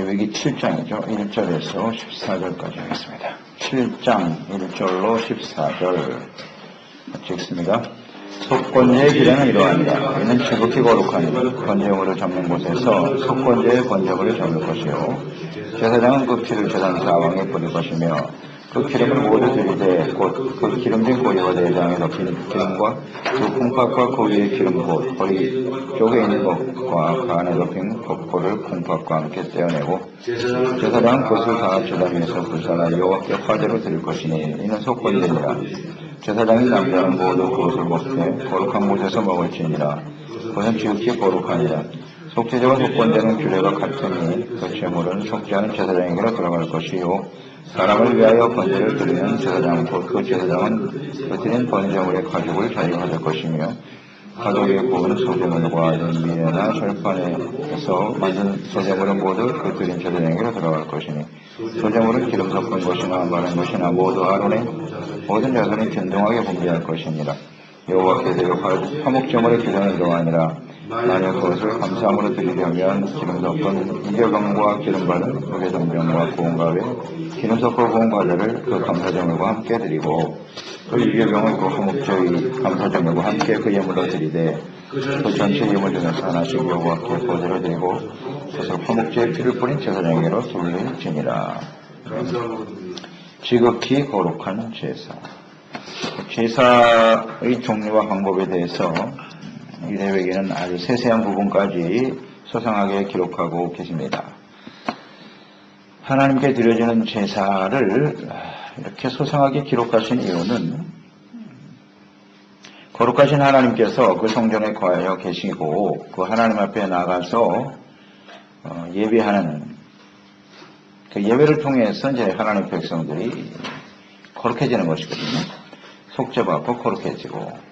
레위기 7장이죠. 1절에서 14절까지 하겠습니다. 7장 1절로 14절 읽습니다. 속건제의 규례는 이러하니라. 이는 지극히 거룩하니 번제물을 잡는 곳에서 속건제의 번제물을 잡을 것이요 제사장은 그 피를 제단 사방에 뿌릴 것이며 그 기름을 모두 들이되 곧 그 기름진 고리와 내장에 덮인 기름과 그 콩팥과 그 위에 기름 곧 허리 쪽에 있는 것과 그 안에 덮인 겉볼을 콩팥과 함께 떼어내고 제사장은 그것을 다 제단 위에서 불사나 여호와께 화제로 드릴 것이니 이는 속건제니라. 제사장이 남자는 모두 그것을 먹되 거룩한 곳에서 먹을지니라. 그것은 지극히 거룩하니라. 속죄제와 속건제는 규례가 같으니 그 제물은 속죄하는 제사장에게로 들어갈 것이요 사람을 위하여 번제를 드리는 제사장 곧 그 제사장은 그 드린 번제물의 가죽을 자기가 가질 것이며 가죽 위에 구운 소제물과 미에나 절판에서 만든 소제물은 모두 그 드린 제사장에게로 들어갈 것이니 소제물은 기름 섞은 것이나 마른 것이나 모두 아론의 모든 자손이 균등하게 분배할 것이니라. 여호와께 드릴 화목제물의 규례는 이러하니라. 만약 그것을 감사함으로 드리려면 기름 섞은 이겨병과 기름 바른 무게정병과 구운 가루에 기름 섞어 구운 과자를 그 감사제물과 함께 드리고 그 이겨병을 그 화목제의 감사제물과 함께 그 예물로 드리되 그 전체 예물 중에서 하나씩 여호와께 보제로 드리고 그것을 화목제의 피를 뿌린 제사장에게로 돌릴지니라. 지극히 거룩한 제사. 제사의 종류와 방법에 대해서 이 레위기는 아주 세세한 부분까지 소상하게 기록하고 계십니다. 하나님께 드려지는 제사를 이렇게 소상하게 기록하신 이유는 거룩하신 하나님께서 그 성전에 거하여 계시고 그 하나님 앞에 나가서 예배하는 그 예배를 통해서 이제 하나님 백성들이 거룩해지는 것이거든요. 속죄받고 거룩해지고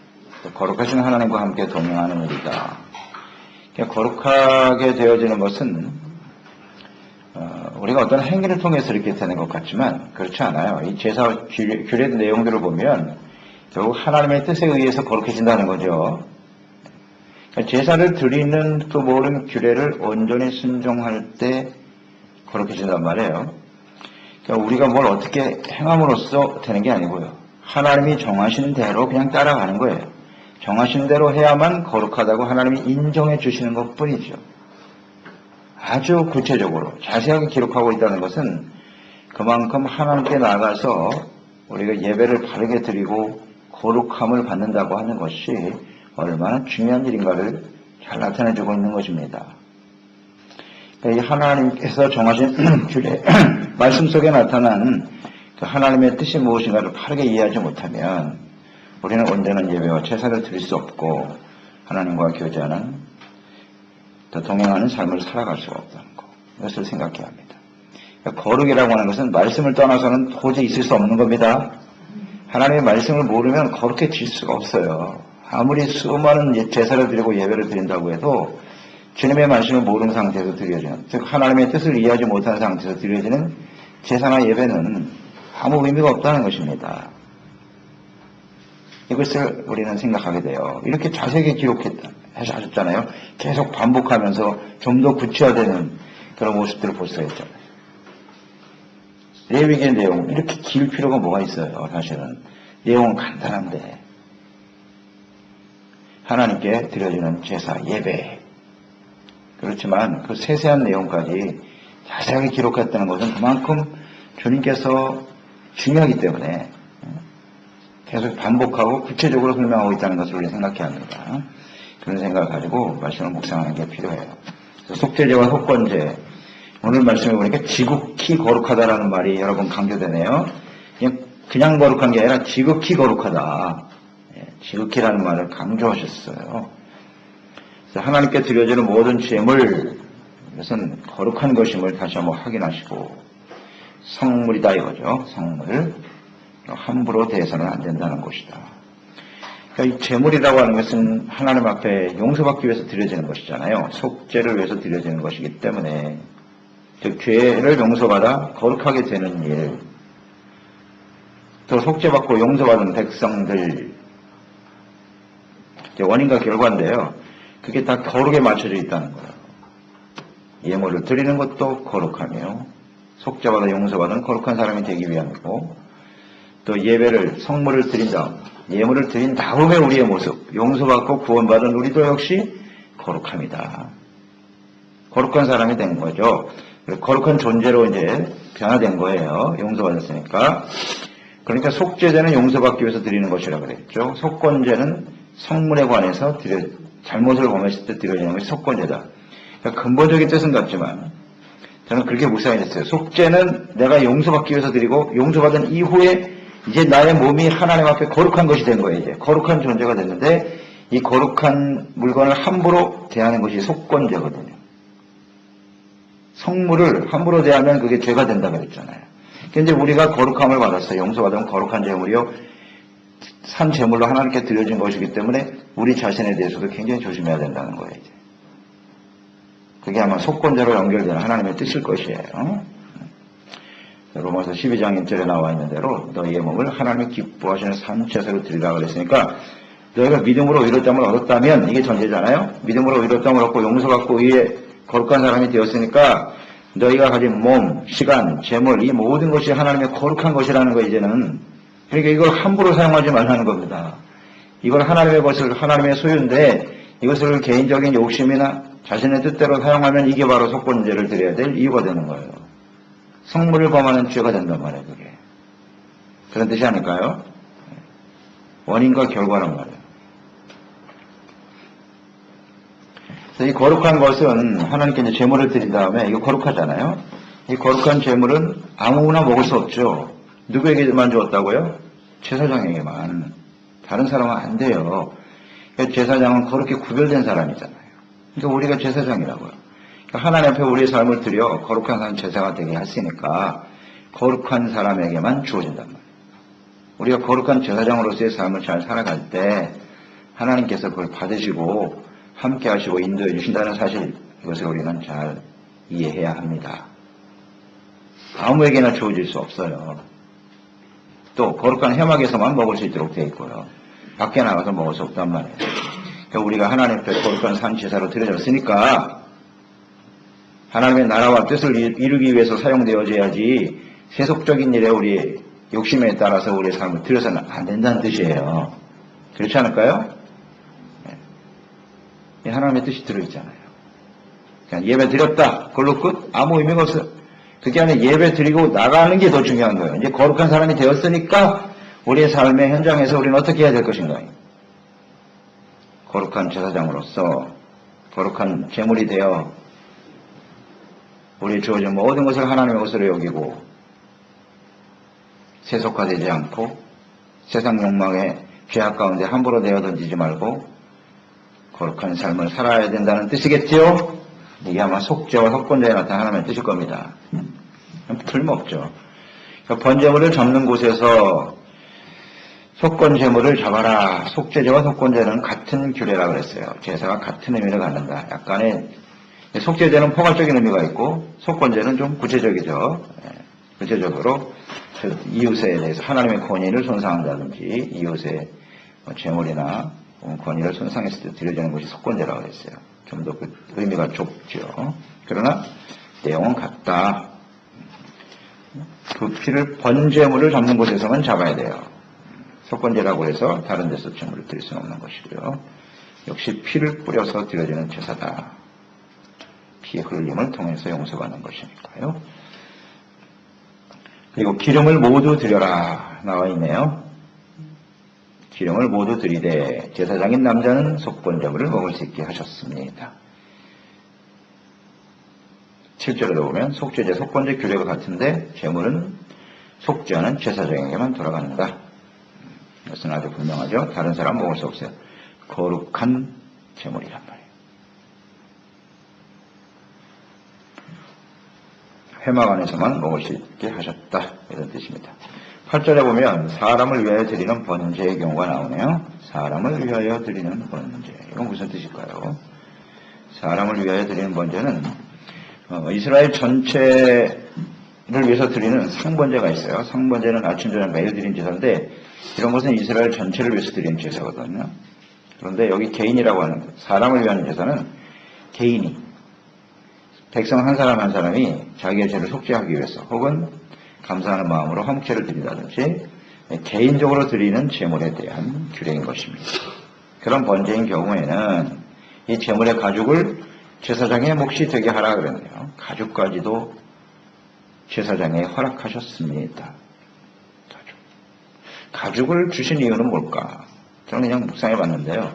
거룩하신 하나님과 함께 동행하는 일이다. 거룩하게 되어지는 것은 우리가 어떤 행위를 통해서 이렇게 되는 것 같지만 그렇지 않아요. 이 제사 규례 내용들을 보면 결국 하나님의 뜻에 의해서 거룩해진다는 거죠. 제사를 드리는 그 모든 규례를 온전히 순종할 때 거룩해진단 말이에요. 우리가 뭘 어떻게 행함으로써 되는 게 아니고요. 하나님이 정하신 대로 그냥 따라가는 거예요. 정하신 대로 해야만 거룩하다고 하나님이 인정해 주시는 것 뿐이죠. 아주 구체적으로 자세하게 기록하고 있다는 것은 그만큼 하나님께 나가서 우리가 예배를 바르게 드리고 거룩함을 받는다고 하는 것이 얼마나 중요한 일인가를 잘 나타내주고 있는 것입니다. 이 하나님께서 정하신 규례, 말씀 속에 나타난 그 하나님의 뜻이 무엇인가를 바르게 이해하지 못하면 우리는 온전한 예배와 제사를 드릴 수 없고 하나님과 교제하는 또 동행하는 삶을 살아갈 수가 없다는 것. 이것을 생각해야 합니다. 그러니까 거룩이라고 하는 것은 말씀을 떠나서는 도저히 있을 수 없는 겁니다. 하나님의 말씀을 모르면 거룩해질 수가 없어요. 아무리 수많은 제사를 드리고 예배를 드린다고 해도 주님의 말씀을 모르는 상태에서 드려지는, 즉 하나님의 뜻을 이해하지 못하는 상태에서 드려지는 제사나 예배는 아무 의미가 없다는 것입니다. 이것을 우리는 생각하게 돼요. 이렇게 자세하게 기록하셨잖아요. 계속 반복하면서 좀 더 구체화되는 그런 모습들을 볼 수가 있잖아요. 레위기의 내용 이렇게 길 필요가 뭐가 있어요. 사실은 내용은 간단한데 하나님께 드려지는 제사, 예배 그렇지만 그 세세한 내용까지 자세하게 기록했다는 것은 그만큼 주님께서 중요하기 때문에 계속 반복하고 구체적으로 설명하고 있다는 것을 우리 생각해야 합니다. 그런 생각을 가지고 말씀을 묵상하는 게 필요해요. 속죄제와 속건제, 오늘 말씀해 보니까 지극히 거룩하다라는 말이 여러 번 강조되네요. 그냥 거룩한 게 아니라 지극히 거룩하다. 지극히라는 말을 강조하셨어요. 그래서 하나님께 드려지는 모든 제물, 이것은 거룩한 것임을 다시 한번 확인하시고 성물이다 이거죠. 성물. 함부로 대해서는 안 된다는 것이다. 그러니까 이 제물이라고 하는 것은 하나님 앞에 용서받기 위해서 드려지는 것이잖아요. 속죄를 위해서 드려지는 것이기 때문에 즉 죄를 용서받아 거룩하게 되는 일, 또 속죄받고 용서받은 백성들 원인과 결과인데요. 그게 다 거룩에 맞춰져 있다는 거예요. 예물을 드리는 것도 거룩하며 속죄받아 용서받은 거룩한 사람이 되기 위함이고 또 예배를 성물을 드린 다음 예물을 드린 다음에 우리의 모습 용서받고 구원받은 우리도 역시 거룩합니다. 거룩한 사람이 된 거죠. 거룩한 존재로 이제 변화된 거예요. 용서받았으니까. 그러니까 속죄제는 용서받기 위해서 드리는 것이라 그랬죠. 속건제는 성물에 관해서 잘못을 범했을 때 드려지는 것이 속건제다. 그러니까 근본적인 뜻은 같지만 저는 그렇게 묵상이 됐어요. 속죄는 내가 용서받기 위해서 드리고 용서받은 이후에 이제 나의 몸이 하나님 앞에 거룩한 것이 된 거예요. 이제 거룩한 존재가 됐는데 이 거룩한 물건을 함부로 대하는 것이 속건제거든요. 성물을 함부로 대하면 그게 죄가 된다 그랬잖아요. 근데 우리가 거룩함을 받았어요. 용서받으면 거룩한 제물이요. 산 제물로 하나님께 드려진 것이기 때문에 우리 자신에 대해서도 굉장히 조심해야 된다는 거예요. 이제. 그게 아마 속건제로 연결되는 하나님의 뜻일 것이에요. 로마서 12장 1절에 나와 있는 대로 너희의 몸을 하나님이 기뻐하시는 산제사로 드리라 그랬으니까 너희가 믿음으로 의롭다함을 얻었다면 이게 전제잖아요. 믿음으로 의롭다함을 얻고 용서받고 의에 거룩한 사람이 되었으니까 너희가 가진 몸, 시간, 재물 이 모든 것이 하나님의 거룩한 것이라는 거 이제는 그러니까 이걸 함부로 사용하지 말라는 겁니다. 이걸 하나님의 것을 하나님의 소유인데 이것을 개인적인 욕심이나 자신의 뜻대로 사용하면 이게 바로 속건제를 드려야 될 이유가 되는 거예요. 성물을 범하는 죄가 된단 말이에요. 그게. 그런 뜻이 아닐까요? 원인과 결과란 말이에요. 이 거룩한 것은 하나님께 이제 제물을 드린 다음에 이거 거룩하잖아요. 이 거룩한 제물은 아무나 먹을 수 없죠. 누구에게만 주었다고요? 제사장에게만. 다른 사람은 안 돼요. 제사장은 그렇게 구별된 사람이잖아요. 그러니까 우리가 제사장이라고요. 그러니까 하나님 앞에 우리의 삶을 드려 거룩한 사람 제사가 되게 했으니까 거룩한 사람에게만 주어진단 말이에요. 우리가 거룩한 제사장으로서의 삶을 잘 살아갈 때 하나님께서 그걸 받으시고 함께 하시고 인도해 주신다는 사실 이것을 우리는 잘 이해해야 합니다. 아무에게나 주어질 수 없어요. 또 거룩한 회막에서만 먹을 수 있도록 되어 있고요. 밖에 나가서 먹을 수 없단 말이에요. 그러니까 우리가 하나님 앞에 거룩한 산제사로 드려졌으니까 하나님의 나라와 뜻을 이루기 위해서 사용되어져야지 세속적인 일에 우리 욕심에 따라서 우리의 삶을 드려서는 안 된다는 뜻이에요. 그렇지 않을까요? 하나님의 뜻이 들어있잖아요. 그냥 예배 드렸다. 그걸로 끝? 아무 의미가 없어요. 그게 아니라 예배 드리고 나가는 게 더 중요한 거예요. 이제 거룩한 사람이 되었으니까 우리의 삶의 현장에서 우리는 어떻게 해야 될 것인가? 거룩한 제사장으로서 거룩한 제물이 되어 우리 주어진 모든 것을 하나님의 것으로 여기고 세속화되지 않고 세상 욕망에 죄악 가운데 함부로 내어 던지지 말고 거룩한 삶을 살아야 된다는 뜻이겠지요? 이게 아마 속죄와 속건제에 나타난 하나님의 뜻일 겁니다. 틀림없죠. 그러니까 번제물을 잡는 곳에서 속건제물을 잡아라. 속죄제와 속건제는 같은 규례라 그랬어요. 제사가 같은 의미를 갖는다. 약간의 속죄제는 포괄적인 의미가 있고 속건제는 좀 구체적이죠. 구체적으로 이웃에 대해서 하나님의 권위를 손상한다든지 이웃의 제물이나 권위를 손상했을 때 드려지는 것이 속건제라고 했어요. 좀 더 그 의미가 좁죠. 그러나 내용은 같다. 그 피를 번제물을 잡는 곳에서만 잡아야 돼요. 속건제라고 해서 다른 데서 제물을 드릴 수는 없는 것이고요. 역시 피를 뿌려서 드려지는 제사다. 피 흘림을 통해서 용서받는 것이니까요. 그리고 기름을 모두 드려라 나와 있네요. 기름을 모두 드리되 제사장인 남자는 속건제물을 먹을 수 있게 하셨습니다. 7절에도 보면 속죄제, 속건제 규례가 같은데 제물은 속죄하는 제사장에게만 돌아가는다. 이것은 아주 분명하죠. 다른 사람 먹을 수 없어요. 거룩한 제물이란 말이에요. 회막 안에서만 먹을 수 있게 하셨다. 이런 뜻입니다. 8절에 보면 사람을 위하여 드리는 번제의 경우가 나오네요. 사람을 위하여 드리는 번제. 이건 무슨 뜻일까요? 사람을 위하여 드리는 번제는 이스라엘 전체를 위해서 드리는 상번제가 있어요. 상번제는 아침 저녁 매일 드리는 제사인데 이런 것은 이스라엘 전체를 위해서 드리는 제사거든요. 그런데 여기 개인이라고 하는 사람을 위한 제사는 개인이 백성 한 사람 한 사람이 자기의 죄를 속죄하기 위해서 혹은 감사하는 마음으로 화목제를 드린다든지 개인적으로 드리는 제물에 대한 규례인 것입니다. 그런 번제인 경우에는 이 제물의 가죽을 제사장의 몫이 되게 하라 그랬네요. 가죽까지도 제사장에 허락하셨습니다. 가죽을 주신 이유는 뭘까? 저는 그냥 묵상해 봤는데요.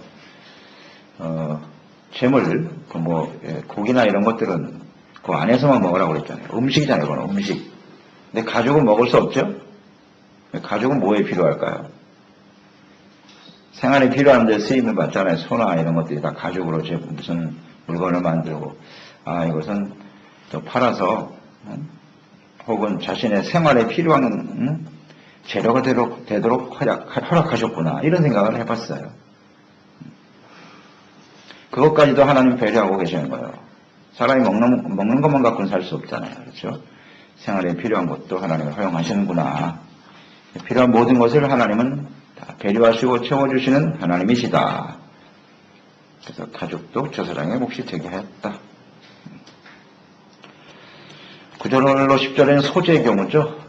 제물, 고기나 이런 것들은 그 안에서만 먹으라고 그랬잖아요. 음식이잖아요, 그건 음식. 근데 가죽은 먹을 수 없죠? 가죽은 뭐에 필요할까요? 생활에 필요한 데 쓰임을 받잖아요. 소나 이런 것들이 다 가죽으로 무슨 물건을 만들고, 이것은 또 팔아서, 혹은 자신의 생활에 필요한, 재료가 되도록 허락하셨구나. 이런 생각을 해봤어요. 그것까지도 하나님 배려하고 계시는 거예요. 사람이 먹는 것만 갖고는 살 수 없잖아요. 그렇죠? 생활에 필요한 것도 하나님을 허용하시는구나. 필요한 모든 것을 하나님은 다 배려하시고 채워주시는 하나님이시다. 그래서 가족도 제사장의 몫이 되게 하였다. 9절로 10절에는 소제의 경우죠.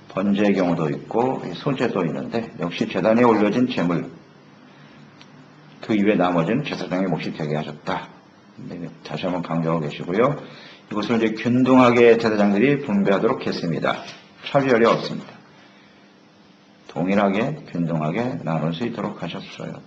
번제의 경우도 있고 소제도 있는데 역시 제단에 올려진 제물 그 이외 나머지는 제사장의 몫이 되게 하셨다. 다시 한번 강조하고 계시고요. 이것을 이제 균등하게 제사장들이 분배하도록 했습니다. 차별이 없습니다. 동일하게 균등하게 나눌 수 있도록 하셨어요.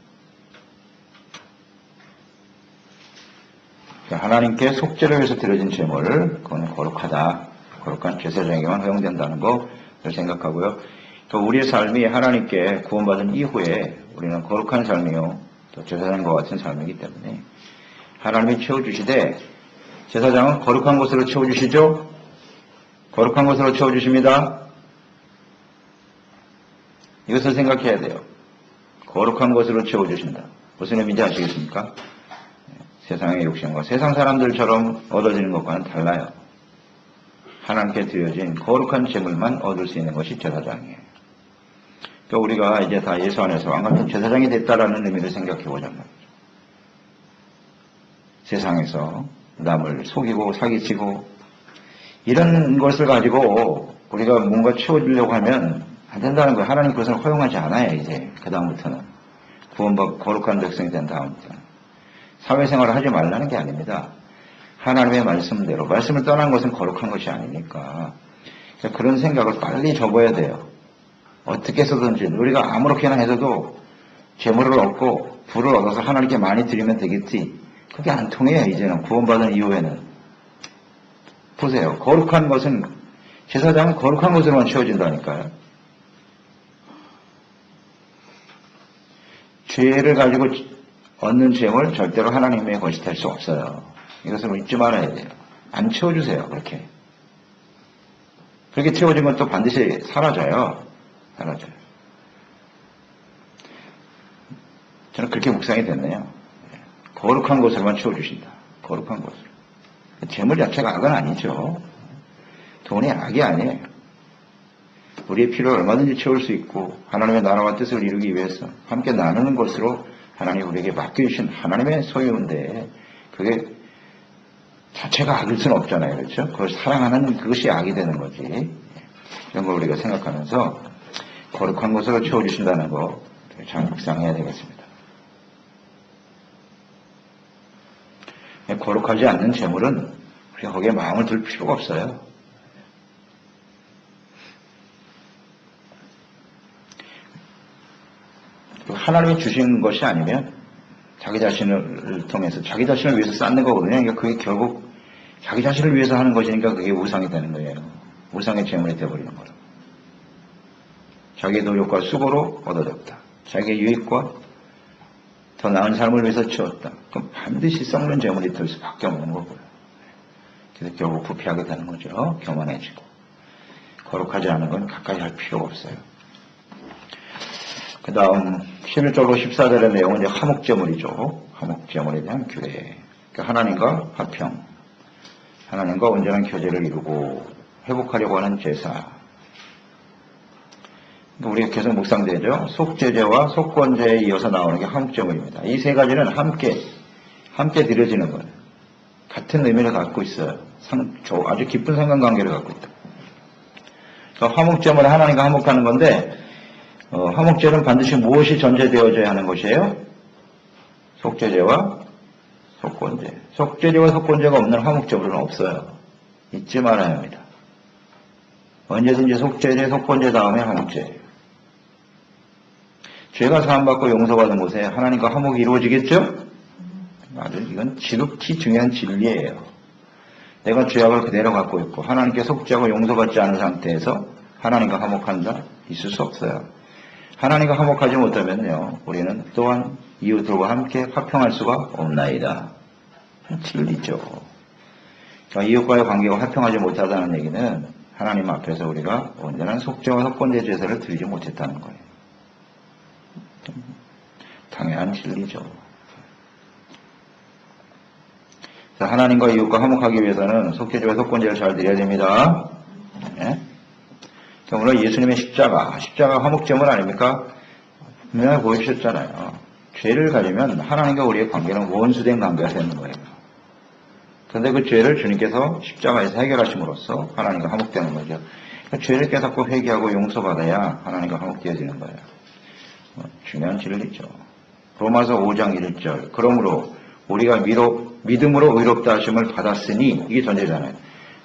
하나님께 속죄를 위해서 드려진 제물, 그건 거룩하다. 거룩한 제사장에게만 허용된다는 것을 생각하고요. 또 우리의 삶이 하나님께 구원받은 이후에 우리는 거룩한 삶이요. 또 제사장과 같은 삶이기 때문에 하나님이 채워주시되 제사장은 거룩한 것으로 채워주시죠? 거룩한 것으로 채워주십니다. 이것을 생각해야 돼요. 거룩한 것으로 채워주신다. 무슨 의미인지 아시겠습니까? 세상의 욕심과 세상 사람들처럼 얻어지는 것과는 달라요. 하나님께 드려진 거룩한 제물만 얻을 수 있는 것이 제사장이에요. 그러니까 우리가 이제 다 예수 안에서 왕같은 제사장이 됐다라는 의미를 생각해 보자면 세상에서 남을 속이고 사기치고 이런 것을 가지고 우리가 뭔가 채워주려고 하면 안 된다는 거예요. 하나님 그것을 허용하지 않아요. 이제 그 다음부터는 구원받고 거룩한 백성이 된 다음부터는 사회생활을 하지 말라는 게 아닙니다. 하나님의 말씀대로 말씀을 떠난 것은 거룩한 것이 아니니까 그런 생각을 빨리 접어야 돼요. 어떻게 해서든지 우리가 아무렇게나 해서도 재물을 얻고 부를 얻어서 하나님께 많이 드리면 되겠지. 그게 안 통해요. 이제는 구원받은 이후에는. 보세요. 거룩한 것은 제사장은 거룩한 것으로만 채워진다니까요. 죄를 가지고 얻는 재물 절대로 하나님의 것이 될 수 없어요. 이것을 잊지 말아야 돼요. 안 채워주세요. 그렇게. 그렇게 채워진 건 또 반드시 사라져요. 사라져요. 저는 그렇게 묵상이 됐네요. 거룩한 것으로만 채워주신다. 거룩한 것으로. 재물 자체가 악은 아니죠. 돈이 악이 아니에요. 우리의 필요를 얼마든지 채울 수 있고 하나님의 나라와 뜻을 이루기 위해서 함께 나누는 것으로 하나님이 우리에게 맡겨주신 하나님의 소유인데 그게 자체가 악일 수는 없잖아요. 그렇죠? 그걸 사랑하는 그것이 악이 되는 거지. 이런 걸 우리가 생각하면서 거룩한 것으로 채워주신다는 거 잘 묵상해야 되겠습니다. 거룩하지 않는 재물은 우리가 거기에 마음을 둘 필요가 없어요. 하나님이 주신 것이 아니면 자기 자신을 통해서 자기 자신을 위해서 쌓는 거거든요. 그러니까 그게 결국 자기 자신을 위해서 하는 것이니까 그게 우상이 되는 거예요. 우상의 재물이 되어버리는 거예요. 자기의 노력과 수고로 얻어졌다. 자기의 유익과 더 나은 삶을 위해서 치웠다. 그럼 반드시 썩는 재물이 될 수밖에 없는 거고요. 그래서 결국 부패하게 되는 거죠. 교만해지고. 거룩하지 않은 건 가까이 할 필요가 없어요. 그 다음 11절로 14절의 내용은 이제 화목제물이죠. 화목제물에 대한 규례. 그러니까 하나님과 화평, 하나님과 온전한 교제를 이루고 회복하려고 하는 제사. 우리가 계속 묵상되죠. 속죄제와 속건제에 이어서 나오는 게 화목제물입니다. 이 세 가지는 함께 드려지는 거예요. 같은 의미를 갖고 있어요. 아주 깊은 상관관계를 갖고 있다. 그러니까 화목제물은 하나님과 화목하는 건데 화목제는 반드시 무엇이 전제되어져야 하는 것이에요? 속죄제와 속건제. 속죄제와 속건제가 없는 화목제물은 없어요. 잊지 말아야 합니다. 언제든지 속죄제, 속건제 다음에 화목제예요. 죄가 사함받고 용서받은 곳에 하나님과 화목이 이루어지겠죠? 아주 이건 지극히 중요한 진리예요. 내가 죄악을 그대로 갖고 있고 하나님께 속죄하고 용서받지 않은 상태에서 하나님과 화목한다? 있을 수 없어요. 하나님과 화목하지 못하면요, 우리는 또한 이웃들과 함께 화평할 수가 없나이다. 진리죠. 그러니까 이웃과의 관계가 화평하지 못하다는 얘기는 하나님 앞에서 우리가 온전한 속죄와 속건제 제사를 드리지 못했다는 거예요. 당연한 진리죠. 자, 하나님과 이웃과 화목하기 위해서는 속죄제와 속건제를 잘 드려야 됩니다. 네? 오늘 예수님의 십자가 화목제물 아닙니까? 분명히 보여주셨잖아요. 죄를 가지면 하나님과 우리의 관계는 원수된 관계가 되는 거예요. 그런데 그 죄를 주님께서 십자가에서 해결하심으로써 하나님과 화목되는 거죠. 그러니까 죄를 깨닫고 회개하고 용서받아야 하나님과 화목되어지는 거예요. 중요한 진리죠. 로마서 5장 1절. 그러므로 우리가 믿음으로 의롭다 하심을 받았으니, 이게 전제잖아요.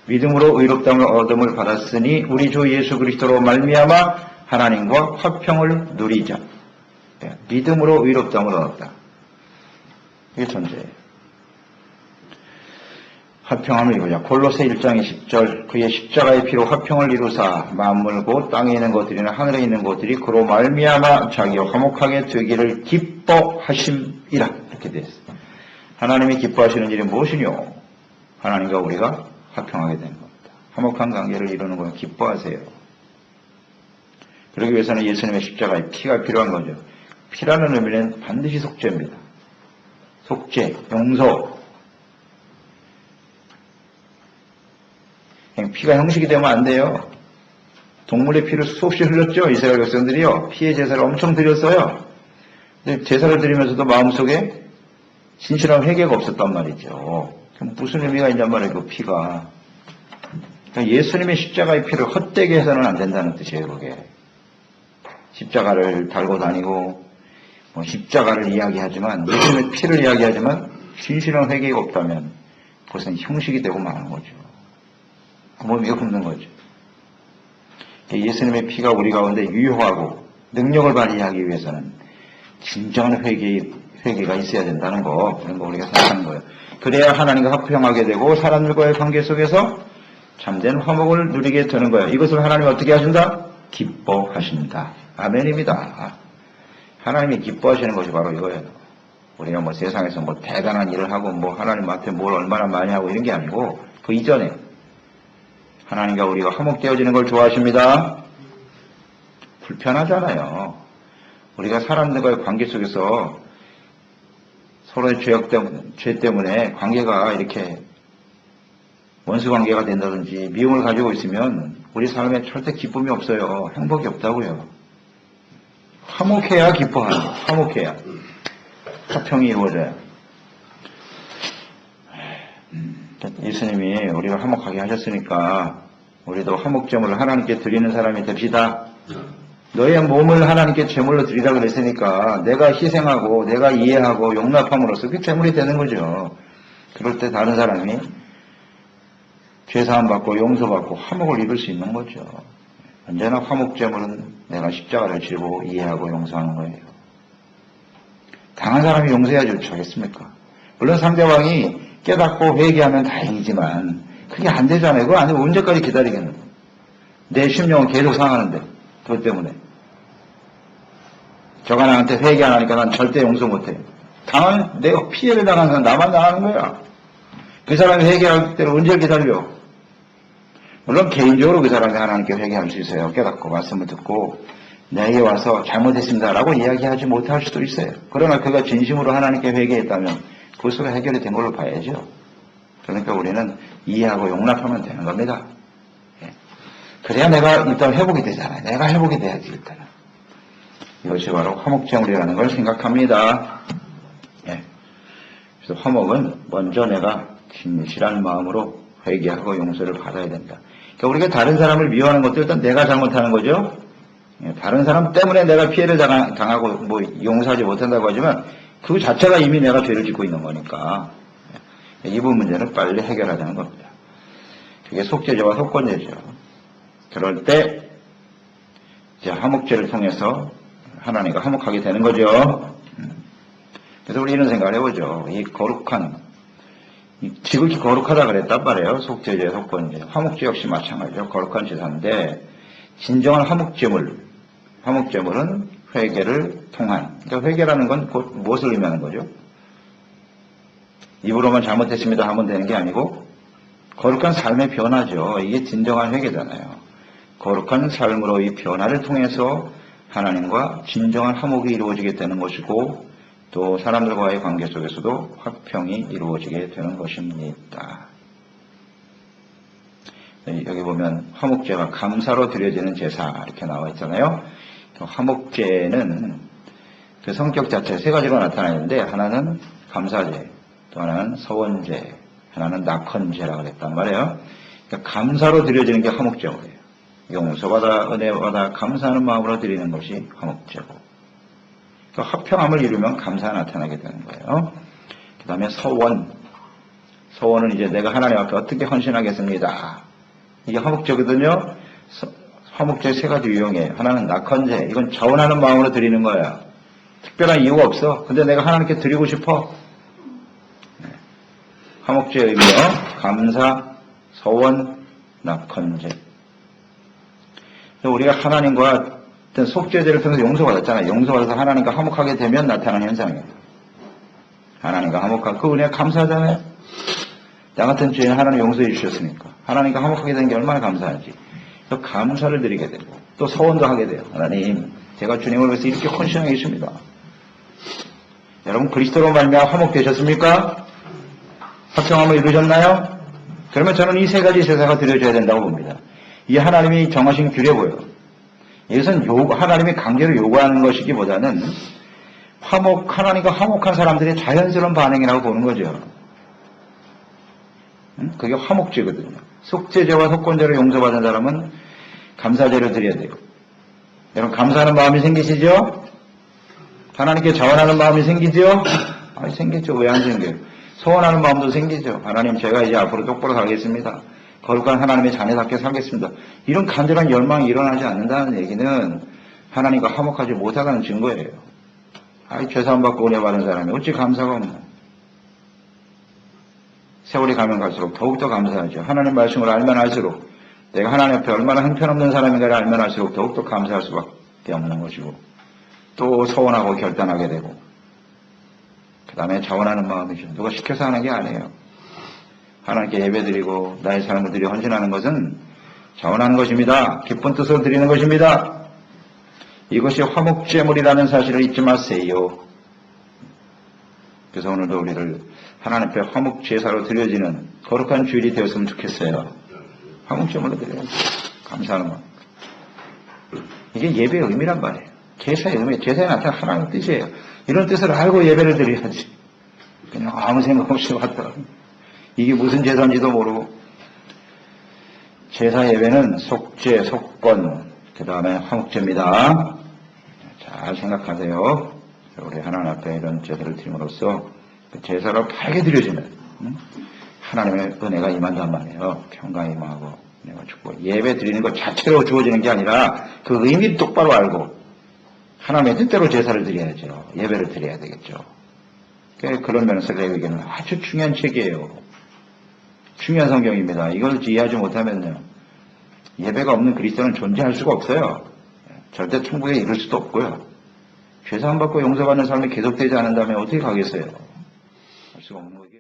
믿음으로 의롭다함을 얻음을 받았으니 우리 주 예수 그리스도로 말미암아 하나님과 화평을 누리자. 믿음으로 의롭다함을 얻었다. 이게 전제예요. 화평함을 이루자. 골로새 1장 20절. 그의 십자가의 피로 화평을 이루사 만물 곧 땅에 있는 것들이나 하늘에 있는 것들이 그로 말미암아 자기와 화목하게 되기를 기뻐하심이라. 이렇게 되어 있어요. 하나님이 기뻐하시는 일이 무엇이뇨? 하나님과 우리가 화평하게 되는 겁니다. 화목한 관계를 이루는 건 기뻐하세요. 그러기 위해서는 예수님의 십자가의 피가 필요한 거죠. 피라는 의미는 반드시 속죄입니다. 속죄, 용서. 그냥 피가 형식이 되면 안 돼요. 동물의 피를 수없이 흘렸죠. 이스라엘 백성들이요. 피의 제사를 엄청 드렸어요. 근데 제사를 드리면서도 마음속에 진실한 회개가 없었단 말이죠. 그럼 무슨 의미가 있냔 말이에요, 그 피가. 그러니까 예수님의 십자가의 피를 헛되게 해서는 안 된다는 뜻이에요, 그게. 십자가를 달고 다니고, 십자가를 이야기하지만, 예수님의 피를 이야기하지만, 진실한 회개가 없다면, 그것은 형식이 되고 마는 거죠. 아무 의미가 없는 거죠. 예수님의 피가 우리 가운데 유효하고, 능력을 발휘하기 위해서는, 진정한 회개가 있어야 된다는 거, 그런 거 우리가 생각하는 거예요. 그래야 하나님과 화평하게 되고 사람들과의 관계 속에서 참된 화목을 누리게 되는 거예요. 이것을 하나님이 어떻게 하신다? 기뻐하신다. 아멘입니다. 하나님이 기뻐하시는 것이 바로 이거예요. 우리가 뭐 세상에서 뭐 대단한 일을 하고 뭐 하나님 앞에 뭘 얼마나 많이 하고 이런 게 아니고 그 이전에 하나님과 우리가 화목되어지는 걸 좋아하십니다. 불편하잖아요. 우리가 사람들과의 관계 속에서 서로의 죄 때문에 관계가 이렇게 원수 관계가 된다든지 미움을 가지고 있으면 우리 삶에 절대 기쁨이 없어요. 행복이 없다고요. 화목해야 기뻐하는 거예요. 화목해야. 화평이 이루어져요. 예수님이 우리를 화목하게 하셨으니까 우리도 화목제물을 하나님께 드리는 사람이 됩시다. 너의 몸을 하나님께 제물로 드리라 그랬으니까 내가 희생하고 내가 이해하고 용납함으로써 그게 제물이 되는 거죠. 그럴 때 다른 사람이 죄사함 받고 용서받고 화목을 입을 수 있는 거죠. 언제나 화목제물은 내가 십자가를 지고 이해하고 용서하는 거예요. 강한 사람이 용서해야지 어쩌겠습니까? 물론 상대방이 깨닫고 회개하면 다행이지만 그게 안 되잖아요. 그거 아니면 언제까지 기다리겠는 거예요. 내 심령은 계속 상하는데 그것 때문에. 저가 나한테 회개 안 하니까 난 절대 용서 못해. 내가 피해를 당한 사람 나만 당하는 거야. 그 사람이 회개할 때를 언제 기다려? 물론 개인적으로 그 사람이 하나님께 회개할 수 있어요. 깨닫고 말씀을 듣고 내게 와서 잘못했습니다라고 이야기하지 못할 수도 있어요. 그러나 그가 진심으로 하나님께 회개했다면 그것으로 해결이 된 걸로 봐야죠. 그러니까 우리는 이해하고 용납하면 되는 겁니다. 그래야 내가 일단 회복이 되잖아요. 내가 회복이 돼야지 일단은. 이것이 바로 화목제물이라는 걸 생각합니다. 그래서 화목은 먼저 내가 진실한 마음으로 회개하고 용서를 받아야 된다. 그러니까 우리가 다른 사람을 미워하는 것도 일단 내가 잘못하는 거죠. 다른 사람 때문에 내가 피해를 당하고 뭐 용서하지 못한다고 하지만 그 자체가 이미 내가 죄를 짓고 있는 거니까 이 부분 문제는 빨리 해결하자는 겁니다. 그게 속죄죄와 속건죄죠. 그럴 때 이제 화목죄를 통해서 하나님과 화목하게 되는 거죠. 그래서 우리 이런 생각을 해보죠. 이 거룩한, 지극히 거룩하다 그랬단 말이에요. 속죄죄, 속건죄. 화목죄 역시 마찬가지죠. 거룩한 제사인데 진정한 화목제물은 회개를 통한. 그러니까 회개라는 건 곧 무엇을 의미하는 거죠? 입으로만 잘못했습니다 하면 되는 게 아니고 거룩한 삶의 변화죠. 이게 진정한 회개잖아요. 거룩한 삶으로의 변화를 통해서 하나님과 진정한 화목이 이루어지게 되는 것이고 또 사람들과의 관계 속에서도 화평이 이루어지게 되는 것입니다. 여기 보면 화목제가 감사로 드려지는 제사 이렇게 나와 있잖아요. 화목제는 그 성격 자체 세 가지로 나타나는데 하나는 감사제, 또 하나는 서원제, 하나는 낙헌제라고 그랬단 말이에요. 그러니까 감사로 드려지는 게 화목제예요. 용서받아 은혜받아 감사하는 마음으로 드리는 것이 화목제고, 그러니까 화평함을 이루면 감사가 나타나게 되는 거예요. 그 다음에 서원은 이제 내가 하나님 앞에 어떻게 헌신하겠습니다. 이게 화목제거든요. 화목제 세 가지 유형이에요. 하나는 낙헌제, 이건 자원하는 마음으로 드리는 거예요. 특별한 이유가 없어. 근데 내가 하나님께 드리고 싶어. 화목제의 의미요. 감사, 서원, 낙헌제. 우리가 하나님과 어떤 속죄제를 통해서 용서받았잖아요. 용서받아서 하나님과 화목하게 되면 나타나는 현상이에요. 하나님과 화목하고 그 은혜에 감사하잖아요. 나 같은 죄인 하나님 용서해 주셨으니까 하나님과 화목하게 된 게 얼마나 감사하지. 또 감사를 드리게 되고 또 서원도 하게 돼요. 하나님, 제가 주님을 위해서 이렇게 헌신하고 있습니다. 여러분 그리스도로 말미암아 화목되셨습니까? 화평함을 이루셨나요? 그러면 저는 이 세 가지 제사가 드려져야 된다고 봅니다. 이 하나님이 정하신 규례고요. 이것은 하나님이 강제로 요구하는 것이기보다는 하나님과 화목한 사람들의 자연스러운 반응이라고 보는 거죠. 그게 화목제거든요. 속죄제와 속건제로 용서받은 사람은 감사제를 드려야 돼요. 여러분 감사하는 마음이 생기시죠? 하나님께 자원하는 마음이 생기죠? 생기죠. 왜 안 생겨요? 소원하는 마음도 생기죠. 하나님, 제가 이제 앞으로 똑바로 살겠습니다. 거룩한 하나님의 자녀답게 살겠습니다. 이런 간절한 열망이 일어나지 않는다는 얘기는 하나님과 화목하지 못하다는 증거예요. 죄사함 받고 은혜 받은 사람이 어찌 감사가 없나. 세월이 가면 갈수록 더욱더 감사하죠. 하나님 말씀을 알면 알수록 내가 하나님 앞에 얼마나 형편없는 사람인가를 알면 알수록 더욱더 감사할 수밖에 없는 것이고 또 서원하고 결단하게 되고 그 다음에 자원하는 마음이죠. 누가 시켜서 하는 게 아니에요. 하나님께 예배드리고 나의 삶을 드려 헌신하는 것은 자원하는 것입니다. 기쁜 뜻으로 드리는 것입니다. 이것이 화목제물이라는 사실을 잊지 마세요. 그래서 오늘도 우리를 하나님 앞에 화목제사로 드려지는 거룩한 주일이 되었으면 좋겠어요. 화목제물로 드려야지. 감사하는 마음. 이게 예배의 의미란 말이에요. 제사의 의미, 제사에 나타난 하나님의 뜻이에요. 이런 뜻을 알고 예배를 드려야지. 그냥 아무 생각 없이 왔다. 이게 무슨 제사인지도 모르고. 제사 예배는 속죄, 속건, 그 다음에 화목제입니다. 잘 생각하세요. 우리 하나님 앞에 이런 제사를 드림으로써 그 제사로 바르게 드려지면 하나님의 은혜가 임한단 말이에요. 평강이 임하고 은혜가 주고 예배 드리는 것 자체로 주어지는 게 아니라 그 의미를 똑바로 알고 하나님의 뜻대로 제사를 드려야죠. 예배를 드려야 되겠죠. 그런 면에서 레위기는 아주 중요한 책이에요. 중요한 성경입니다. 이걸 이해하지 못하면요, 예배가 없는 그리스도는 존재할 수가 없어요. 절대 천국에 이를 수도 없고요. 죄사함 받고 용서받는 삶이 계속되지 않는다면 어떻게 가겠어요? 할 수가 없는 거죠.